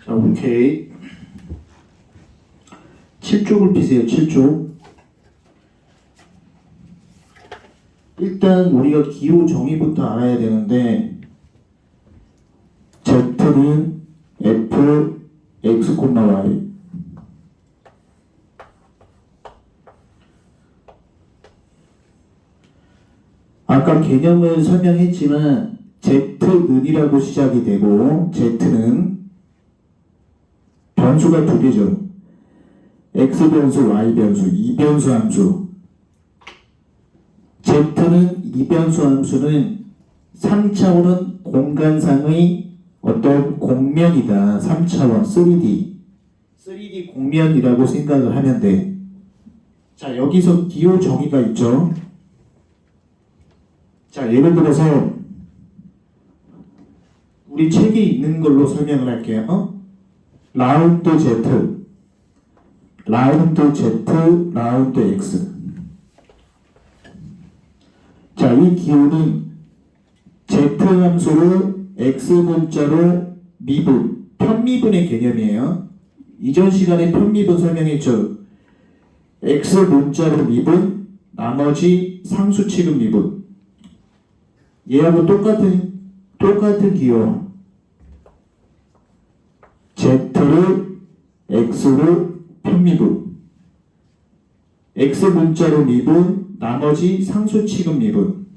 자, 오케이. 7쪽을 피세요. 7쪽. 일단 우리가 기호 정의부터 알아야 되는데 Z는 F, X, Y. 아까 개념을 설명했지만 Z는이라고 시작이 되고 Z는 변수가 두 개죠. X변수, Y변수, 이변수 함수. Z는 이변수 함수는 3차원은 공간상의 어떤 공면이다. 3차원, 3D 공면이라고 생각을 하면 돼. 자, 여기서 기호 정의가 있죠. 자, 예를 들어서 우리 책에 있는 걸로 설명을 할게요. 라운드 Z, 라운드 Z, 라운드 X. 자, 이 기호는 Z 함수를 X 문자로 미분, 편미분의 개념이에요. 이전 시간에 편미분 설명했죠. X 문자로 미분, 나머지 상수 취급 미분. 얘하고 똑같은 기호. Z를 X로 편미분, X 문자로 미분, 나머지 상수 취급 미분.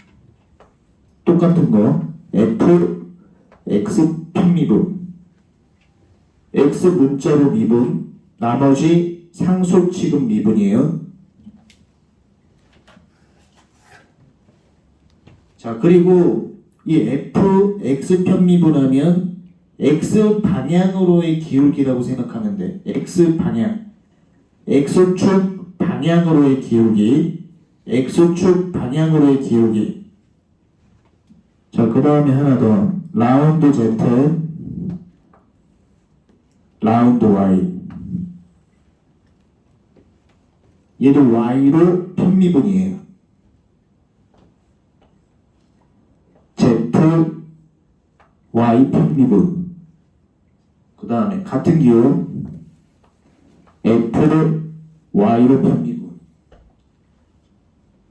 똑같은 거. F, X 편미분, X 문자로 미분, 나머지 상수 취급 미분이에요. 자, 그리고 이 F, X 편미분하면 X 방향으로의 기울기라고 생각하면 돼. X 방향. X축 방향으로의 기울기. X축 방향으로의 기울기. 자, 그 다음에 하나 더. 라운드 Z, 라운드 Y. 얘도 Y로 편미분이에요. Z, Y 편미분. 그 다음에 같은 기호 F를 Y로 편미분.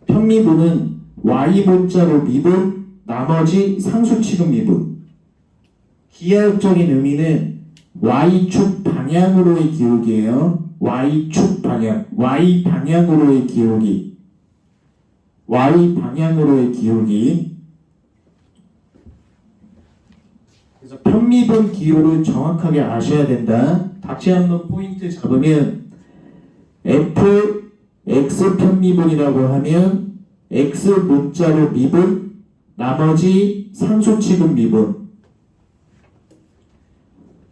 편미분은 Y 문자로 미분, 나머지 상수 취급 미분. 기하학적인 의미는 Y축 방향으로의 기울기예요. Y축 방향, Y 방향으로의 기울기. Y 방향으로의 기울기. 그래서 편미분 기호를 정확하게 아셔야 된다. 다시 한번 포인트 잡으면 F, X 편미분이라고 하면 X 문자로 미분, 나머지 상수 취급 미분.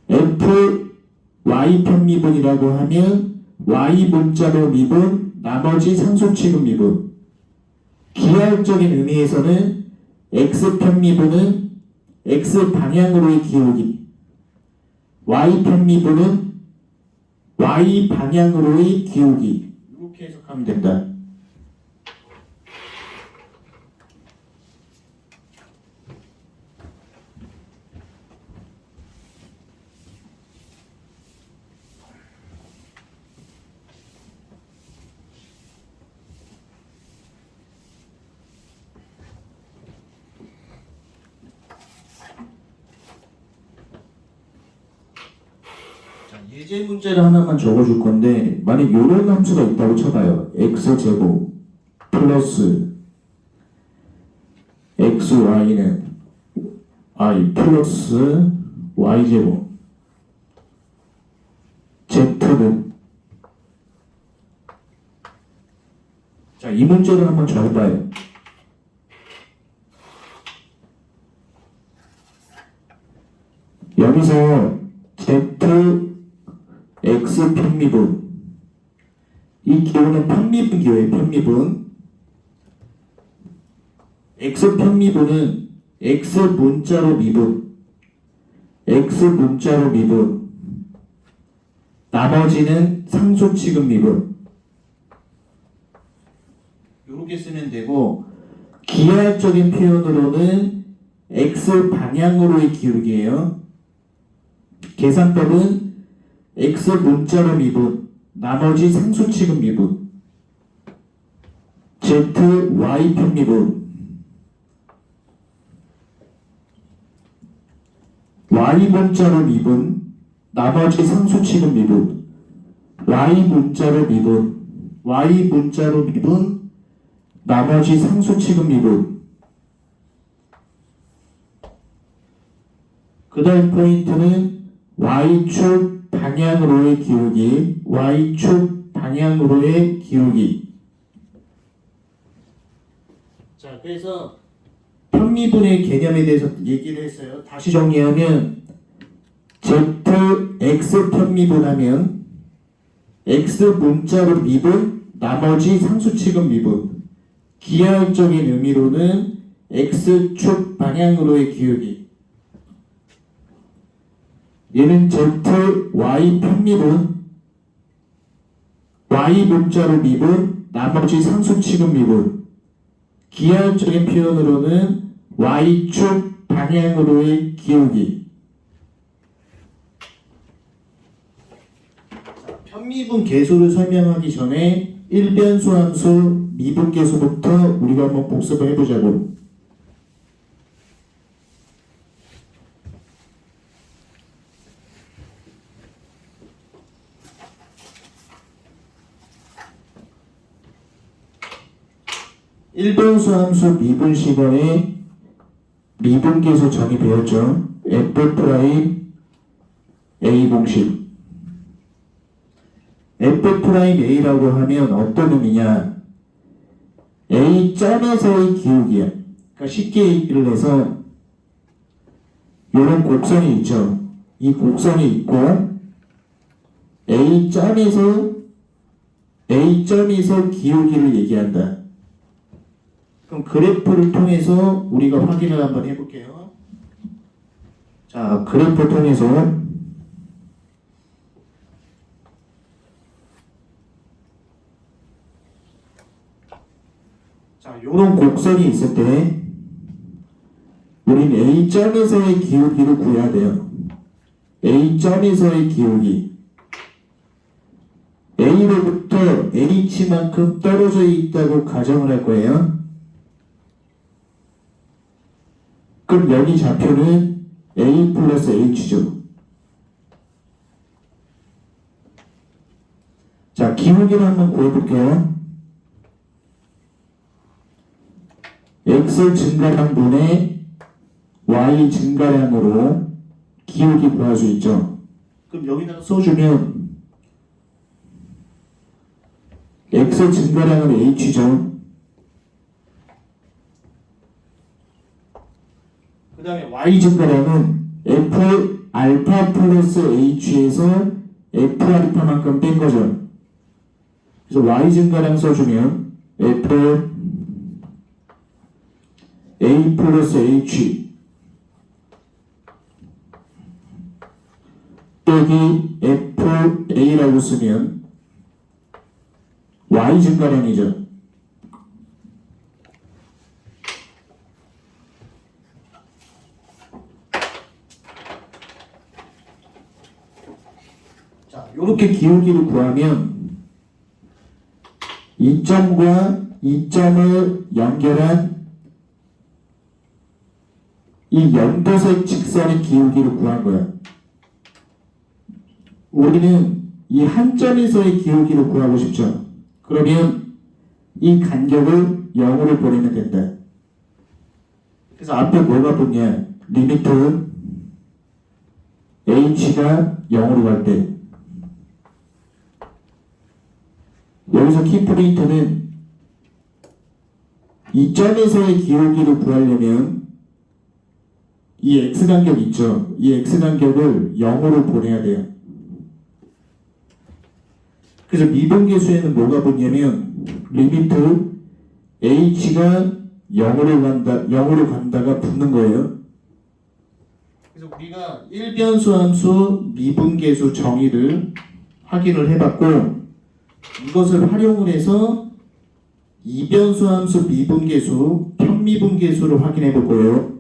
F, Y 편미분이라고 하면 Y 문자로 미분, 나머지 상수 취급 미분. 기하학적인 의미에서는 X 편미분은 X 방향으로의 기울기, Y 편미분은 Y 방향으로의 기울기. 이렇게 해석하면 된다. 예제 문제를 하나만 적어줄 건데, 만약 이런 함수가 있다고 쳐봐요. x제곱 플러스 xy는 i 플러스 y제곱, z는. 자, 이 문제를 한번 적어봐요. 여기서 z X 편미분. 이 기호는 편미분 기호예요. 편미분. X 편미분은 X 문자로 미분, X 문자로 미분, 나머지는 상수 취급 미분. 이렇게 쓰면 되고, 기하학적인 표현으로는 X 방향으로의 기울기예요. 계산법은 x 문자로 미분, 나머지 상수 취급 미분, z y 편미분, y 문자로 미분, 나머지 상수 취급 미분, y 문자로 미분, y 문자로 미분, 나머지 상수 취급 미분. 그 다음 포인트는 y축 방향으로의 기울기, y축 방향으로의 기울기. 자, 그래서 편미분의 개념에 대해서 얘기를 했어요. 다시 정리하면 zx 편미분하면 x 문자로 미분, 나머지 상수 취급 미분. 기하학적인 의미로는 x축 방향으로의 기울기. 얘는 z, y 편미분, y 문자로 미분, 나머지 상수 취급 미분. 기하학적인 표현으로는 y축 방향으로의 기울기. 자, 편미분 계수를 설명하기 전에 일변수 함수 미분 계수부터 우리가 한번 복습을 해보자고. 일변수 함수 미분 시간에 미분 계수 정의 배웠죠. f' a 공식. f'a라고 하면 어떤 의미냐? a 점에서의 기울기야. 그러니까 쉽게 얘기를 해서 이런 곡선이 있죠. 이 곡선이 있고 a 점에서 기울기를 얘기한다. 그럼 그래프를 통해서 우리가 확인을 한번 해볼게요. 자, 그래프 통해서 자, 요런 곡선이 있을 때 우린 A점에서의 기울기를 구해야 돼요. A점에서의 기울기. A로부터 H만큼 떨어져 있다고 가정을 할 거예요. 그럼 여기 좌표는 A 플러스 H죠. 자, 기울기를 한번 구해볼게요. X 증가량분의 Y 증가량으로 기울기 구할 수 있죠. 그럼 여기다가 써주면 X 증가량은 H죠. 그 다음에 Y 증가량은 F 알파 플러스 H에서 F 알파만큼 뺀 거죠. 그래서 Y 증가량 써주면 F A 플러스 H 빼기 FA라고 쓰면 Y 증가량이죠. 자, 이렇게 기울기를 구하면 이 점과 이 점을 연결한 이 연도색 직선의 기울기를 구한 거야. 우리는 이 한 점에서의 기울기를 구하고 싶죠. 그러면 이 간격을 0으로 보내면 된다. 그래서 앞에 뭐가 붙냐? 리미트 h가 0으로 갈 때. 여기서 키포인트는 이 점에서의 기울기를 구하려면 이 x간격 있죠. 이 x간격을 0으로 보내야 돼요. 그래서 미분계수에는 뭐가 붙냐면 리미트 h가 0으로 간다가 붙는 거예요. 그래서 우리가 일변수 함수 미분계수 정의를 확인을 해봤고, 이것을 활용을 해서 이변수 함수 미분계수, 편미분계수를 확인해 볼 거예요.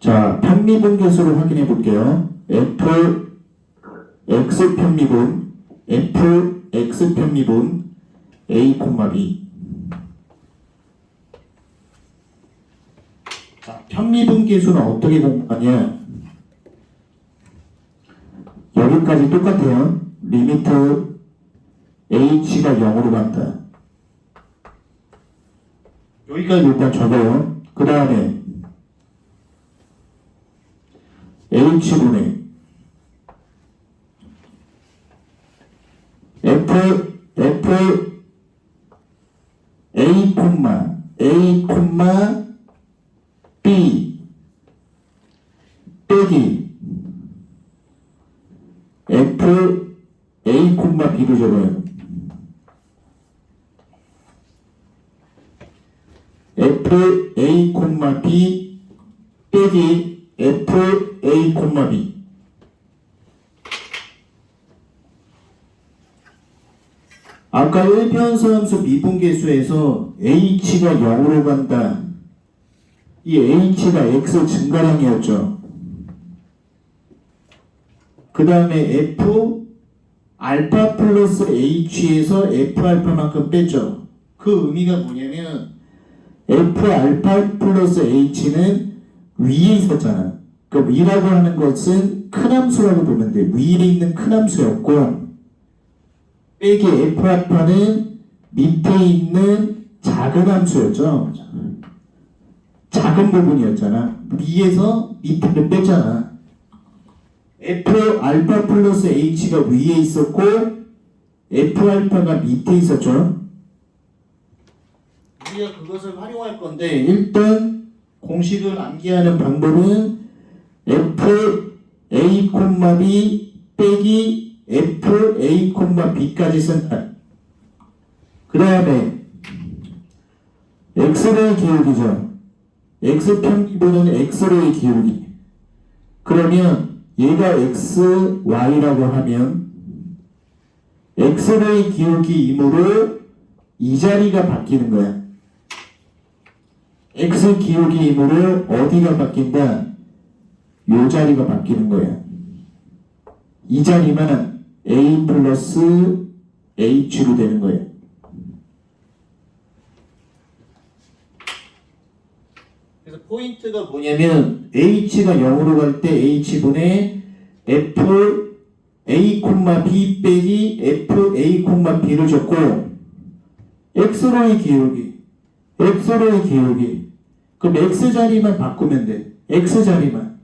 자, 편미분계수를 확인해 볼게요. fx 편미분, fx 편미분, a, b. 자, 편미분계수는 어떻게 공부하냐? 여기까지 똑같아요. 리미트 h가 0으로 간다. 여기까지 일단 적어요. 그 다음에 h분의 f a, b 빼기 f a, b로 적어요. f a, b 빼기 f a, b. 아까 1변수함수 미분계수에서 h가 0으로 간다. 이 h가 x 증가량이었죠. 그 다음에 f 알파 플러스 h에서 f 알파만큼 뺐죠. 그 의미가 뭐냐면 f 알파 플러스 h는 위에 있었잖아. 그 위라고 하는 것은 큰 함수라고 보면 돼. 위에 있는 큰 함수였고 빼기 f 알파는 밑에 있는 작은 함수였죠. 작은 부분이었잖아. 위에서 밑에를 뺐잖아. f 알파 플러스 h가 위에 있었고 f 알파가 밑에 있었죠. 우리가 그것을 활용할 건데 일단 공식을 암기하는 방법은 f a, b 빼기 f a, b까지 쓴다. 그 다음에 x의 기울기죠. x 편미분은 x의 기울기. 그러면 얘가 x, y라고 하면 x의 기울기이므로 이 자리가 바뀌는 거야. x 기울기이므로 어디가 바뀐다? 요 자리가 바뀌는 거야. 이 자리만 a 플러스 h로 되는 거야. 그래서 포인트가 뭐냐면 h가 0으로 갈 때 h분의 f a, b 빼기 f a, b를 적고 x로의 기울기 그럼 x자리만 바꾸면 돼. x자리만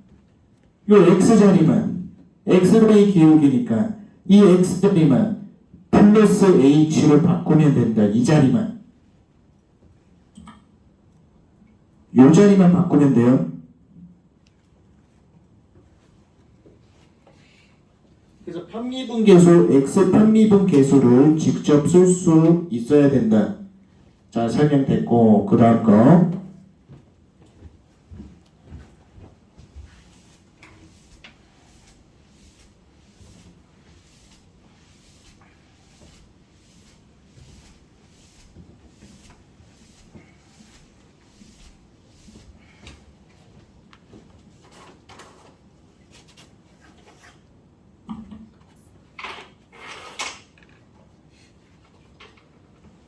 요 x자리만 x로의 기울기니까 이 x자리만 플러스 h로 바꾸면 된다. 이 자리만 요 자리만 바꾸면 돼요. 그래서 편미분계수 x 편미분계수를 직접 쓸 수 있어야 된다. 자, 설명됐고 그 다음 거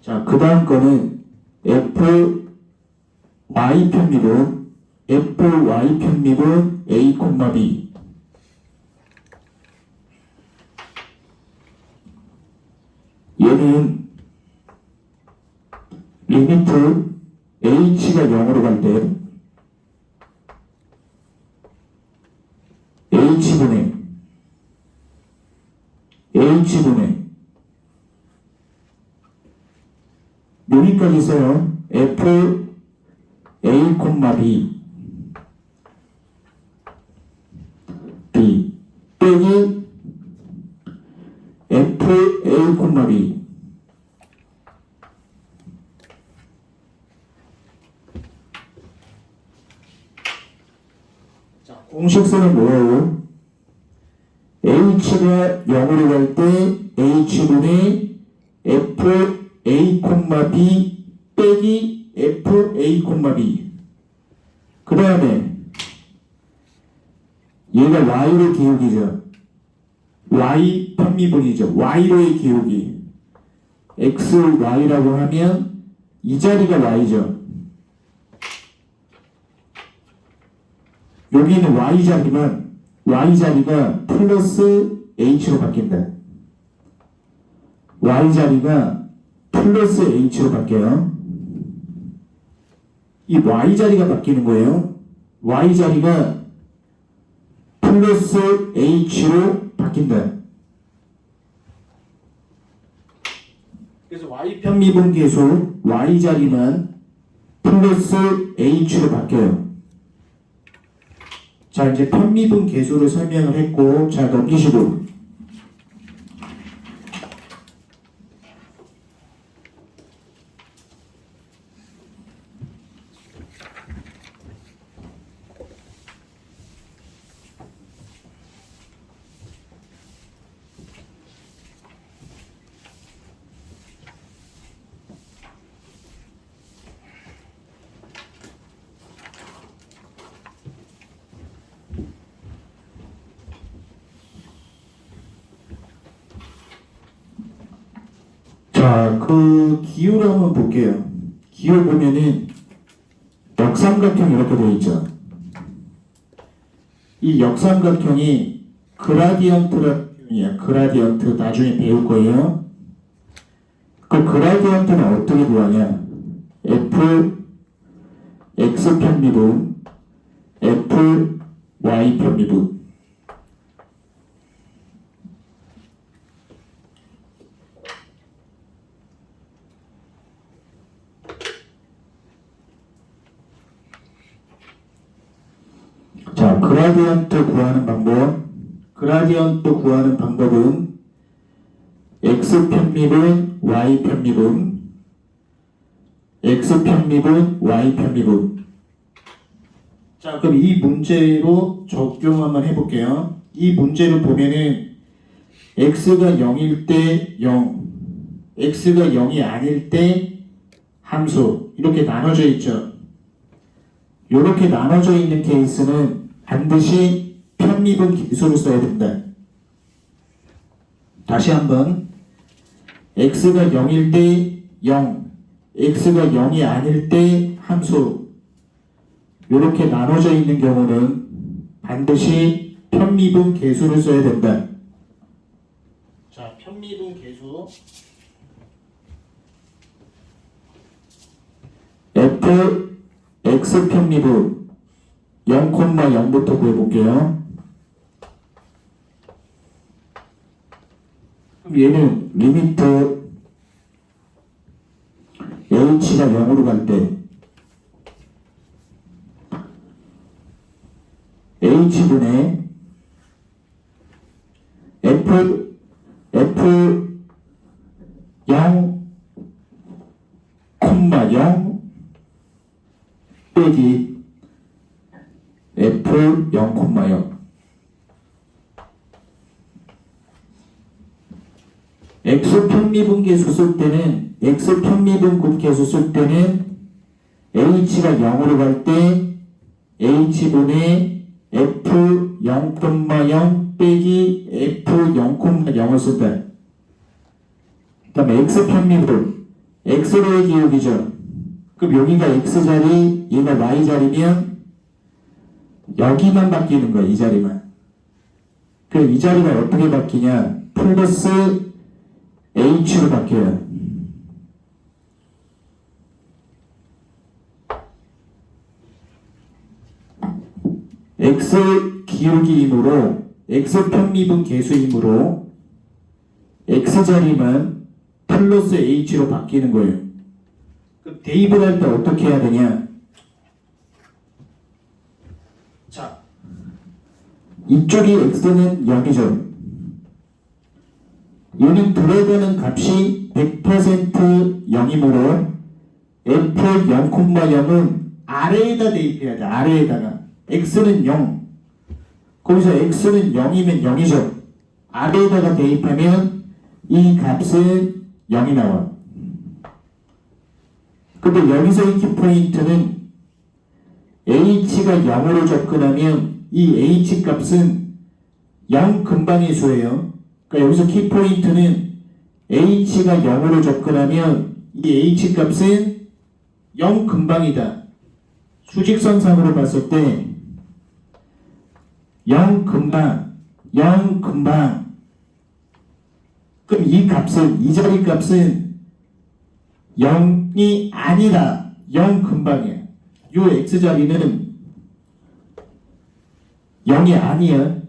자, 그 다음 거는 fy 편미분 a, b 얘는 리미트 h가 0으로 갈 때 h분의 여기까지 써요. f a, b 빼기 f a, b 자, 공식수는 뭐예요? h가 0으로 갈 때 h분의 f a, b 빼기 f a, b 그 다음에 얘가 y로 기울기죠. y 편미분이죠. y로의 기울기. x, y라고 하면 이 자리가 y죠. 여기 있는 y자리가 플러스 h로 바뀐다. y자리가 플러스 h로 바뀌어요. 이 y자리가 바뀌는 거예요. y자리가 플러스 h로 바뀐다. 그래서 y편미분계수 y자리만 플러스 h로 바뀌어요. 자, 이제 편미분계수를 설명을 했고, 자, 넘기시고. 자, 그 기호를 한번 볼게요. 기호 보면은 역삼각형 이렇게 되어 있죠. 이 역삼각형이 그라디언트라는 그라디언트 나중에 배울 거예요. 그 그라디언트는 어떻게 구하냐? f x 편미분, f y 편미분. 자, 그라디언트 구하는 방법은 x 편미분, y 편미분, x 편미분, y 편미분. 자, 그럼 이 문제로 적용 한번 해볼게요. 이 문제를 보면은 x가 0일 때 0, x가 0이 아닐 때 함수 이렇게 나눠져 있죠. 이렇게 나눠져 있는 케이스는 반드시 편미분 계수를 써야 된다. 다시 한번 x가 0일 때 0, x가 0이 아닐 때 함수 이렇게 나눠져 있는 경우는 반드시 편미분 계수를 써야 된다. 자, 편미분 계수 f x 편미분 0,0부터 구해볼게요. 그럼 얘는 리미트 h가 0으로 갈 때 h분의 f 0,0 빼기 f 0,0 x 편미분계수 쓸 때는 x 편미분계수 쓸 때는 h가 0으로 갈 때 h분의 f 0,0 빼기 f 0,0을 쓴다. 그 다음에 x 편미분 x로의 기울기죠. 그럼 여기가 x자리 얘가 y자리면 여기만 바뀌는 거야. 이 자리만. 그럼 이 자리가 어떻게 바뀌냐? 플러스 h로 바뀌어요. x 기울기이므로 x 편미분 계수이므로 x자리만 플러스 h로 바뀌는 거예요. 그럼 대입을 할 때 어떻게 해야 되냐? 자, 이쪽이 x는 0이죠. 얘는 들어가는 값이 100% 0이므로 f 0,0은 아래에다 대입해야 돼. 아래에다가 x는 0. 거기서 x는 0이면 0이죠. 아래에다가 대입하면 이 값은 0이 나와. 근데 여기서 이 키포인트는 h가 0으로 접근하면 이 h 값은 0 근방의 수예요. 그러니까 여기서 키포인트는 h가 0으로 접근하면 이 h 값은 0 근방이다. 수직선상으로 봤을 때 0 근방, 0 근방. 그럼 이 값은, 이 자리 값은 0이 아니다. 0 근방이야. 요 x자리는 0이 아니야.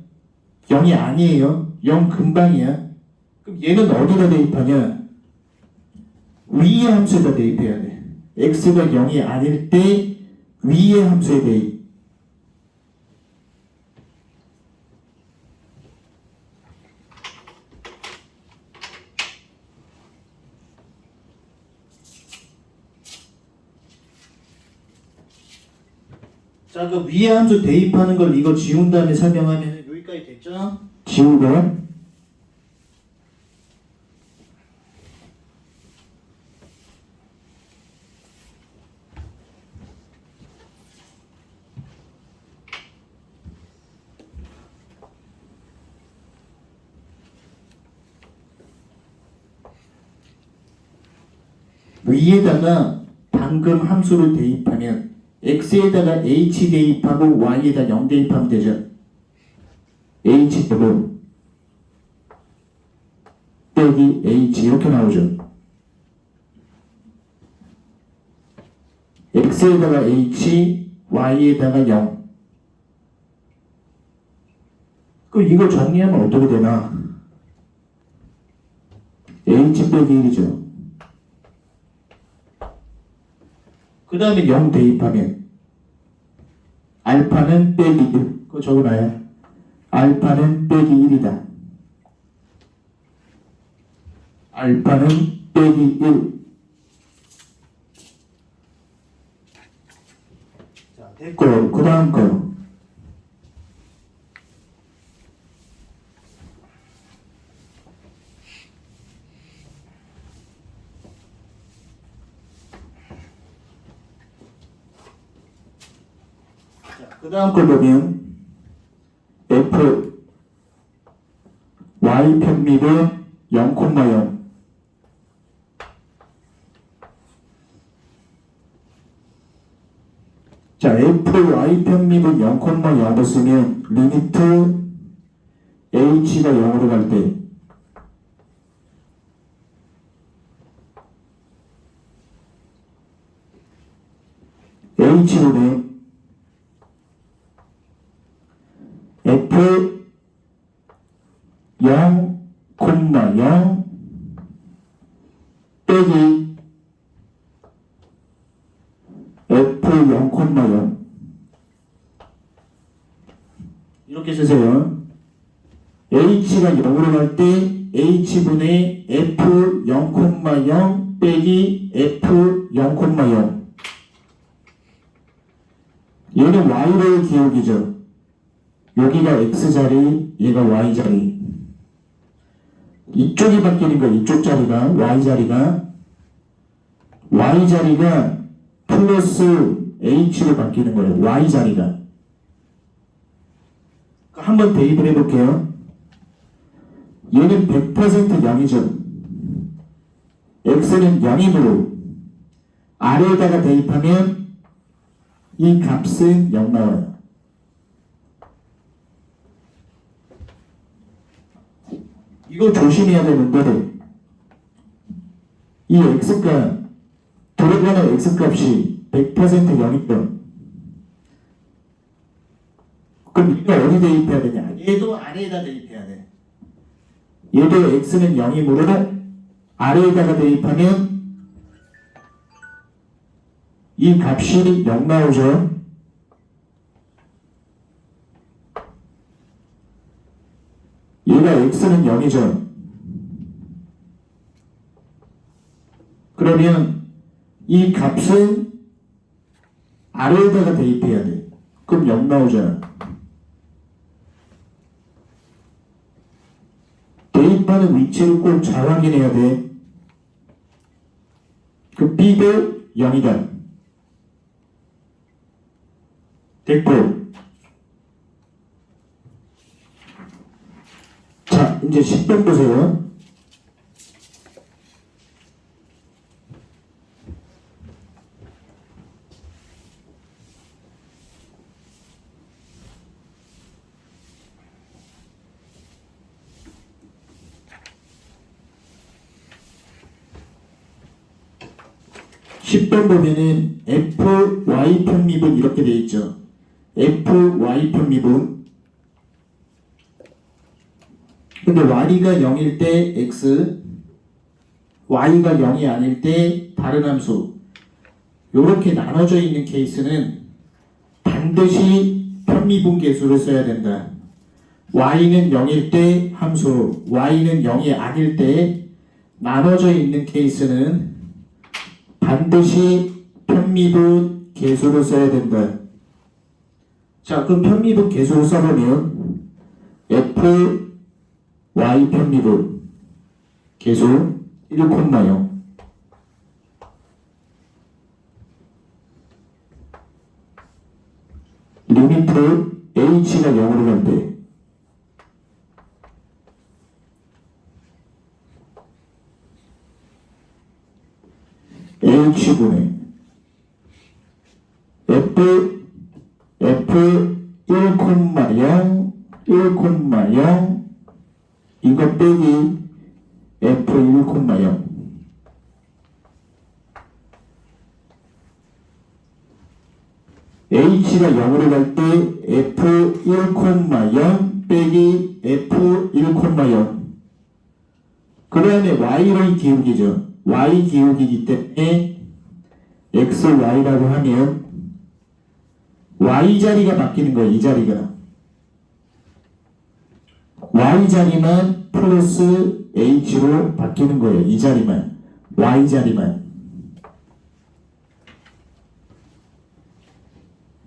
0이 아니에요. 0 근방이야. 그럼 얘는 어디다 대입하냐? 위의 함수에다 대입해야 돼. x가 0이 아닐 때 위의 함수에 대입. 자, 그 위의 함수 대입하는 걸 이거 지운 다음에 설명하면 여기까지 됐죠? 지우고 위에다가 방금 함수를 대입하면 x에다가 h 대입하고 y에다 0 대입하면 되죠. h 제곱 빼기 h 이렇게 나오죠. x에다가 h, y에다가 0. 그럼 이거 정리하면 어떻게 되나? h 빼기 1이죠. 그 다음에 0 대입하면 알파는 빼기 1. 그거 적어놔요. 알파는 빼기 1이다. 알파는 빼기 1. 자, 됐고, 그 다음 거. 그 다음 걸 보면 f y 편미분 0,0. 자, f y 편미분 0,0을 쓰면 리미트 h가 0으로 갈 때 h분의 f 0,0 빼기 f 0,0 이렇게 쓰세요. h가 0으로 갈 때 h분의 f 0,0 빼기 f 0,0 얘는 y의 기울기죠. 여기가 x자리, 얘가 y자리. 이쪽이 바뀌는 거야. 이쪽 자리가 y자리가 플러스 h로 바뀌는 거예요. y자리가. 한번 대입을 해볼게요. 얘는 100% 0이죠. x는 0이므로 아래에다가 대입하면 이 값은 0 나와요. 이거 조심해야 되는데 이 x값 들어가는 x값이 100% 0이면 그럼 이거 어디 대입해야 되냐? 얘도 아래에다 대입해야 돼. 얘도 x는 0이므로 아래에다가 대입하면 이 값이 0 나오죠. 얘가 x는 0이죠. 그러면 이 값은 아래에다가 대입해야 돼. 그럼 0 나오잖아. 대입하는 위치를 꼭 잘 확인해야 돼. 그 b도 0이다. 됐고 10번 보세요. (10번) 보면은 FY 편미분 이렇게 돼 있죠. FY 편미분. 근데 y가 0일 때 x, y가 0이 아닐 때 다른 함수. 이렇게 나눠져 있는 케이스는 반드시 편미분 계수를 써야 된다. y는 0일 때 함수, y는 0이 아닐 때 나눠져 있는 케이스는 반드시 편미분 계수를 써야 된다. 자, 그럼 편미분 계수를 써보면 f y 편미분 계수 1,0 리미트 h가 0으로 갈 때 h분의 f 1,0 이거 빼기 f 1,0 h가 0으로 갈 때 f 1,0 빼기 f 1,0 그 다음에 y의 기울기죠. y 기울기이기 때문에 x, y라고 하면 y 자리가 바뀌는 거예요. 이 자리가 y 자리만 플러스 h로 바뀌는 거예요. 이 자리만 y 자리만.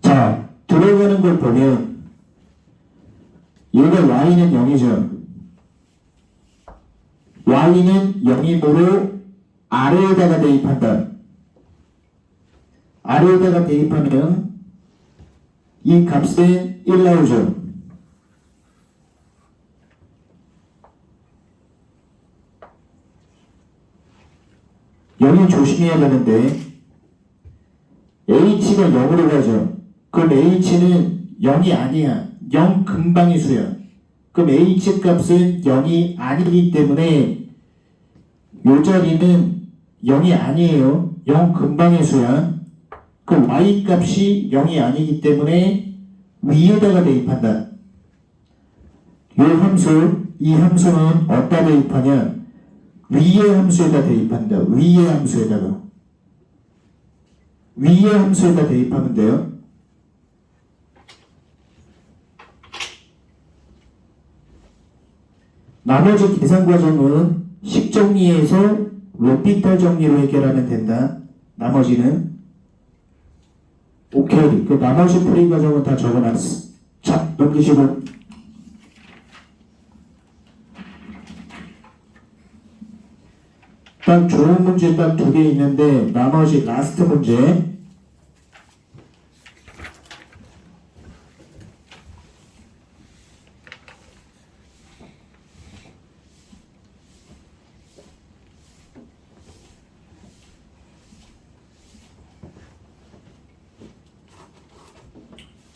자, 들어가는 걸 보면 얘가 y는 0이죠. y는 0이므로 아래에다가 대입한다. 아래에다가 대입하면 이 값은 1 나오죠. 여기 조심해야 되는데 h가 0으로 가죠. 그럼 h는 0이 아니야. 0 근방의 수야. 그럼 h 값은 0이 아니기 때문에 이 자리는 0이 아니에요. 0 근방의 수야. 그럼 y 값이 0이 아니기 때문에 위에다가 대입한다. 이 함수는 어디다 대입하냐? 위의 함수에다 대입한다. 위의 함수에다가. 위의 함수에다 대입하면 돼요. 나머지 계산 과정은 식정리에서 로피탈 정리로 해결하면 된다. 나머지는 오케이. 그 나머지 풀이 과정은 다 적어놨어. 자, 넘기시고. 딱 좋은 문제 딱 2개 있는데 나머지 라스트 문제.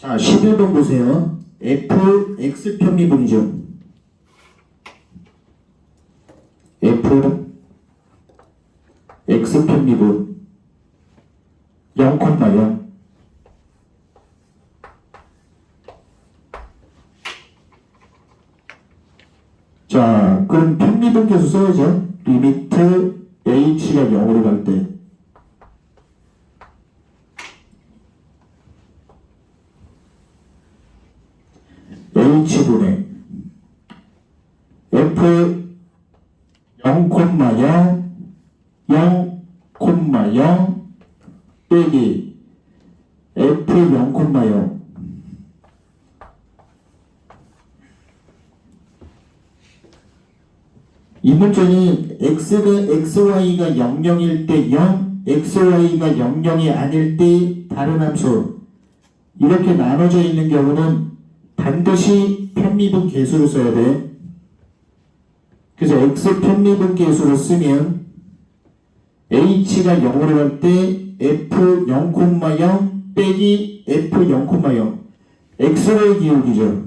자, 11번 보세요. fx 편미분이죠. f x 편미분 0,0 자, 그럼 편미분 계수 써야죠. 리미트 h가 0으로 갈 때 h분의 f 0,0 0,0 빼기 f 0,0 이 문제는 xy가 00일 때 0, xy가 00이 아닐 때 다른 함수 이렇게 나눠져 있는 경우는 반드시 편미분 계수를 써야 돼. 그래서 x 편미분계수로 쓰면 h가 0으로 갈 때 f 0,0 빼기 f 0,0 x로의 기울기죠.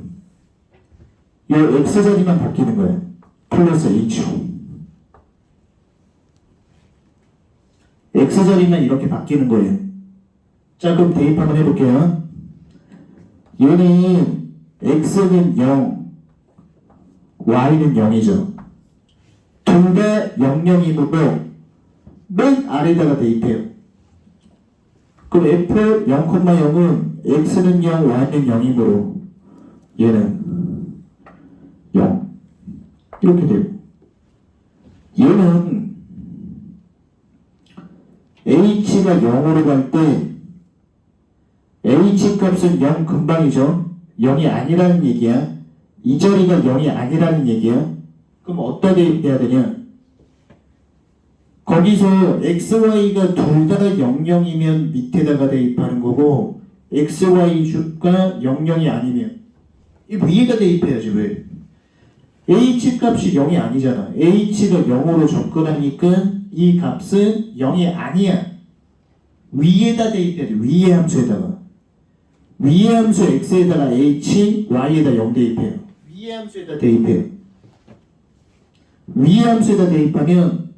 이 x자리만 바뀌는 거예요. 플러스 h로. x자리만 이렇게 바뀌는 거예요. 자, 그럼 대입 한번 해볼게요. 얘는 x는 0, y는 0이죠. 둘 다 00이므로 맨 아래다가 대입해요. 그럼 f 0,0은 x는 0, y는 0이므로 얘는 0 이렇게 돼요. 얘는 h가 0으로 갈 때 h 값은 0 금방이죠. 0이 아니라는 얘기야. 이 자리가 0이 아니라는 얘기야. 그럼 어디다 대입해야 되냐? 거기서 x, y가 둘 다 00이면 밑에다가 대입하는 거고 x, y 주가 00이 아니면 이 위에다 대입해야지. 왜? h 값이 0이 아니잖아. h가 0으로 접근하니까 이 값은 0이 아니야. 위에다 대입해야지. 위의 함수에다가. 위의 함수 x에다가 h, y에다 0 대입해요. 위의 함수에다 대입해요. 위의 함수에다 대입하면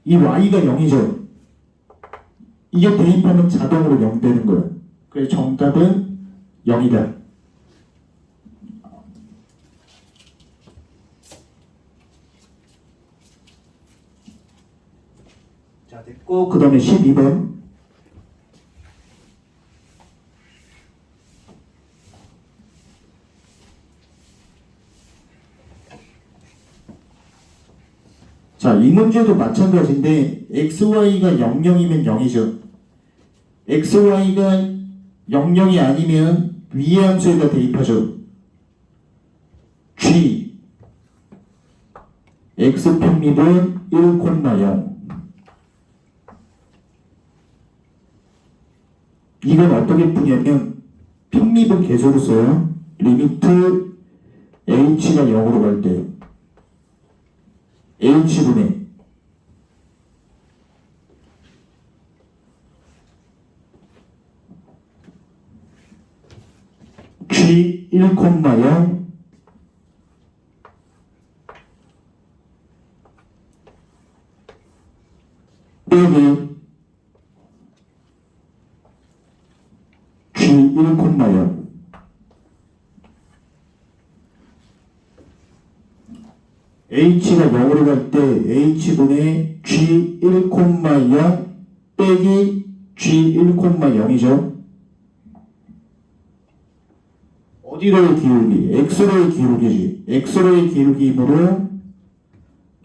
이 y가 0이죠. 이게 대입하면 자동으로 0 되는 거예요. 그래서 정답은 0이다. 자, 됐고 그 다음에 12번. 자, 이 문제도 마찬가지인데 xy가 00이면 0이죠. xy가 00이 아니면 위의 함수에다 대입하죠. g x 편미분 1,0 이건 어떻게 푸냐면 편미분 계수로 써요. 리미트 h가 0으로 갈 때 h분의 g 1,0 빼기 g 1,0 h가 0으로 갈 때 h분의 g 1,0 빼기 g 1,0이죠. 어디로의 기울기? x로의 기울기지. x로의 기울기이므로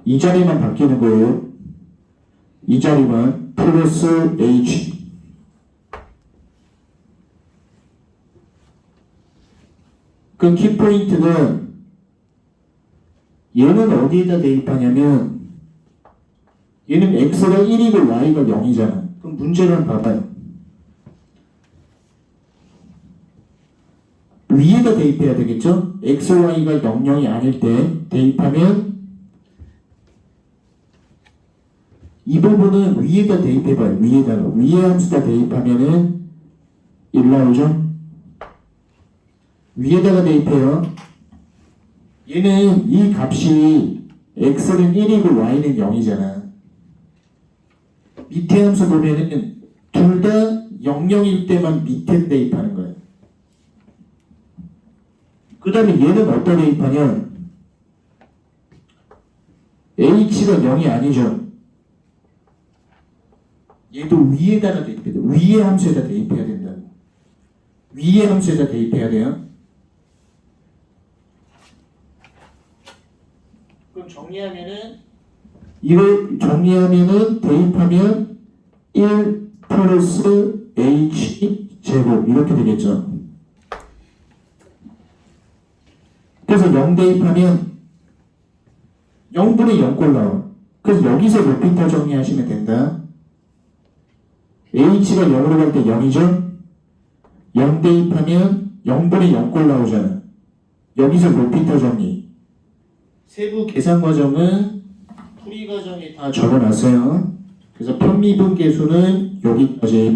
이 자리만 바뀌는 거예요. 이 자리만 플러스 h. 그 키포인트는 얘는 어디에다 대입하냐면 얘는 x가 1이고 y가 0이잖아. 그럼 문제를 한번 봐봐요. 위에다 대입해야 되겠죠? x, y가 00이 아닐 때 대입하면 이 부분은 위에다 대입해봐요. 위에다가. 위에 함수다 대입하면은 1 나오죠? 위에다가 대입해요. 얘는 이 값이 x는 1이고 y는 0이잖아. 밑에 함수 보면은 둘 다 00일 때만 밑에 대입하는 거예요. 그 다음에 얘는 어디다 대입하냐? h가 0이 아니죠. 얘도 위에다가 대입해야 돼. 위의 함수에다 대입해야 된다. 위의 함수에다 대입해야 돼요. 그럼 정리하면은 이걸 정리하면은 대입하면 1 플러스 h 제곱 이렇게 되겠죠. 그래서 0 대입하면 0분의 0꼴 나와. 그래서 여기서 로피터 정리하시면 된다. h가 0으로 갈 때 0이죠? 0 대입하면 0분의 0꼴 나오잖아. 여기서 로피터 정리. 세부 계산 과정은 풀이 과정에 다 적어놨어요. 그래서 편미분 계수는 여기까지